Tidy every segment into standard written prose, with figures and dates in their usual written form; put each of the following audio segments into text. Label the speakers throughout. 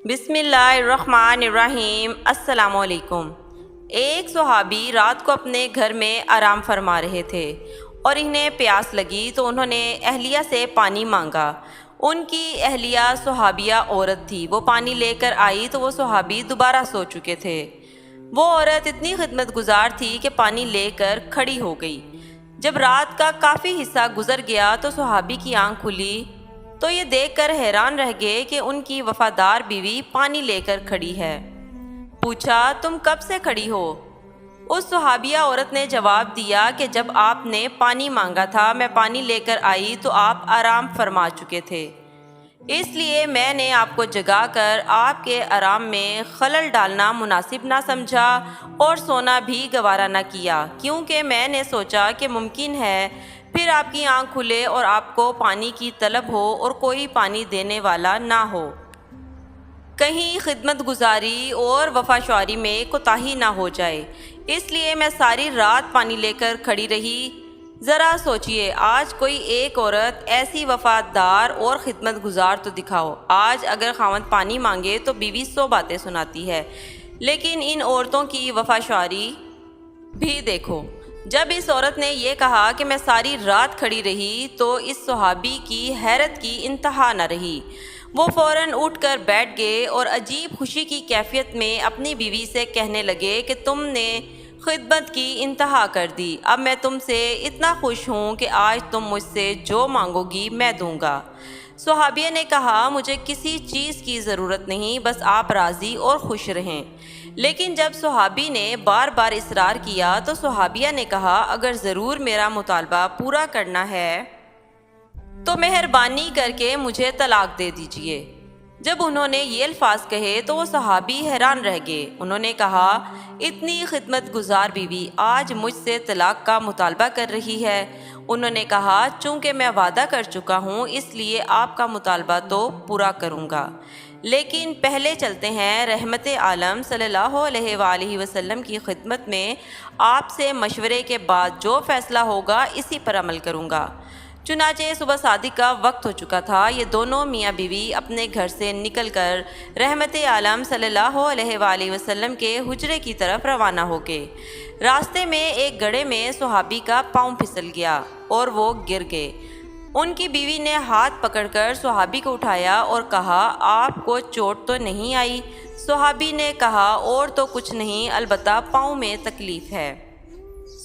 Speaker 1: بسم اللہ الرحمن الرحیم۔ السلام علیکم۔ ایک صحابی رات کو اپنے گھر میں آرام فرما رہے تھے اور انہیں پیاس لگی تو انہوں نے اہلیہ سے پانی مانگا۔ ان کی اہلیہ صحابیہ عورت تھی، وہ پانی لے کر آئی تو وہ صحابی دوبارہ سو چکے تھے۔ وہ عورت اتنی خدمت گزار تھی کہ پانی لے کر کھڑی ہو گئی۔ جب رات کا کافی حصہ گزر گیا تو صحابی کی آنکھ کھلی تو یہ دیکھ کر حیران رہ گئے کہ ان کی وفادار بیوی پانی لے کر کھڑی ہے۔ پوچھا، تم کب سے کھڑی ہو؟ اس صحابیہ عورت نے جواب دیا کہ جب آپ نے پانی مانگا تھا میں پانی لے کر آئی تو آپ آرام فرما چکے تھے، اس لیے میں نے آپ کو جگا کر آپ کے آرام میں خلل ڈالنا مناسب نہ سمجھا اور سونا بھی گوارا نہ کیا، کیونکہ میں نے سوچا کہ ممکن ہے پھر آپ کی آنکھ کھلے اور آپ کو پانی کی طلب ہو اور کوئی پانی دینے والا نہ ہو، کہیں خدمت گزاری اور وفا شعاری میں کوتاہی نہ ہو جائے، اس لیے میں ساری رات پانی لے کر کھڑی رہی۔ ذرا سوچئے، آج کوئی ایک عورت ایسی وفادار اور خدمت گزار تو دکھاؤ۔ آج اگر خاوند پانی مانگے تو بیوی 100 باتیں سناتی ہے، لیکن ان عورتوں کی وفا شعاری بھی دیکھو۔ جب اس عورت نے یہ کہا کہ میں ساری رات کھڑی رہی تو اس صحابی کی حیرت کی انتہا نہ رہی۔ وہ فوراً اٹھ کر بیٹھ گئے اور عجیب خوشی کی کیفیت میں اپنی بیوی سے کہنے لگے کہ تم نے خدمت کی انتہا کر دی، اب میں تم سے اتنا خوش ہوں کہ آج تم مجھ سے جو مانگو گی میں دوں گا۔ صحابیہ نے کہا، مجھے کسی چیز کی ضرورت نہیں، بس آپ راضی اور خوش رہیں۔ لیکن جب صحابی نے بار بار اصرار کیا تو صحابیہ نے کہا، اگر ضرور میرا مطالبہ پورا کرنا ہے تو مہربانی کر کے مجھے طلاق دے دیجیے۔ جب انہوں نے یہ الفاظ کہے تو وہ صحابی حیران رہ گئے۔ انہوں نے کہا، اتنی خدمت گزار بیوی آج مجھ سے طلاق کا مطالبہ کر رہی ہے۔ انہوں نے کہا، چونکہ میں وعدہ کر چکا ہوں اس لیے آپ کا مطالبہ تو پورا کروں گا، لیکن پہلے چلتے ہیں رحمت عالم صلی اللہ علیہ وآلہ وسلم کی خدمت میں، آپ سے مشورے کے بعد جو فیصلہ ہوگا اسی پر عمل کروں گا۔ چنانچہ صبح صادق کا وقت ہو چکا تھا۔ یہ دونوں میاں بیوی اپنے گھر سے نکل کر رحمت عالم صلی اللہ علیہ وآلہ وسلم کے حجرے کی طرف روانہ ہو گئے۔ راستے میں ایک گڑھے میں صحابی کا پاؤں پھسل گیا اور وہ گر گئے۔ ان کی بیوی نے ہاتھ پکڑ کر صحابی کو اٹھایا اور کہا، آپ کو چوٹ تو نہیں آئی؟ صحابی نے کہا، اور تو کچھ نہیں، البتہ پاؤں میں تکلیف ہے۔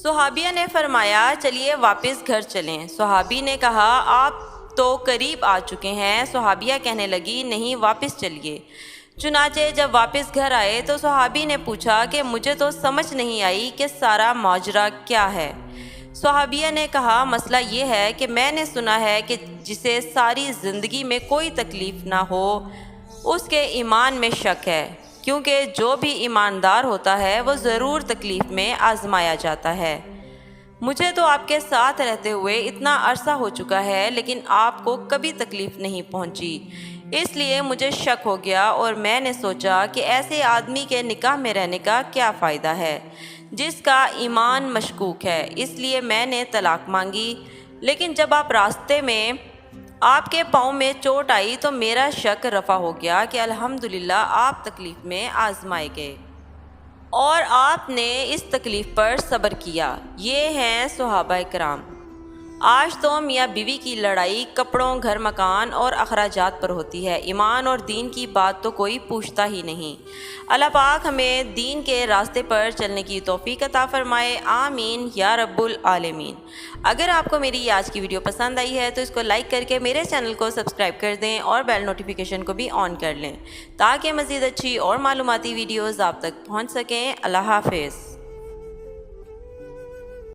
Speaker 1: صحابیہ نے فرمایا، چلیے واپس گھر چلیں۔ صحابی نے کہا، آپ تو قریب آ چکے ہیں۔ صحابیہ کہنے لگی، نہیں، واپس چلیے۔ چنانچہ جب واپس گھر آئے تو صحابی نے پوچھا کہ مجھے تو سمجھ نہیں آئی کہ سارا ماجرا کیا ہے۔ صحابیہ نے کہا، مسئلہ یہ ہے کہ میں نے سنا ہے کہ جسے ساری زندگی میں کوئی تکلیف نہ ہو اس کے ایمان میں شک ہے، کیونکہ جو بھی ایماندار ہوتا ہے وہ ضرور تکلیف میں آزمایا جاتا ہے۔ مجھے تو آپ کے ساتھ رہتے ہوئے اتنا عرصہ ہو چکا ہے لیکن آپ کو کبھی تکلیف نہیں پہنچی، اس لیے مجھے شک ہو گیا اور میں نے سوچا کہ ایسے آدمی کے نکاح میں رہنے کا کیا فائدہ ہے جس کا ایمان مشکوک ہے، اس لیے میں نے طلاق مانگی۔ لیکن جب آپ راستے میں آپ کے پاؤں میں چوٹ آئی تو میرا شک رفع ہو گیا کہ الحمدللہ آپ تکلیف میں آزمائے گئے اور آپ نے اس تکلیف پر صبر کیا۔ یہ ہیں صحابہ کرام۔ آج تو میاں بیوی کی لڑائی کپڑوں، گھر مکان اور اخراجات پر ہوتی ہے، ایمان اور دین کی بات تو کوئی پوچھتا ہی نہیں۔ اللہ پاک ہمیں دین کے راستے پر چلنے کی توفیق عطا فرمائے، آمین یا رب العالمین۔ اگر آپ کو میری آج کی ویڈیو پسند آئی ہے تو اس کو لائک کر کے میرے چینل کو سبسکرائب کر دیں اور بیل نوٹیفیکیشن کو بھی آن کر لیں تاکہ مزید اچھی اور معلوماتی ویڈیوز آپ تک پہنچ سکیں۔ اللہ حافظ۔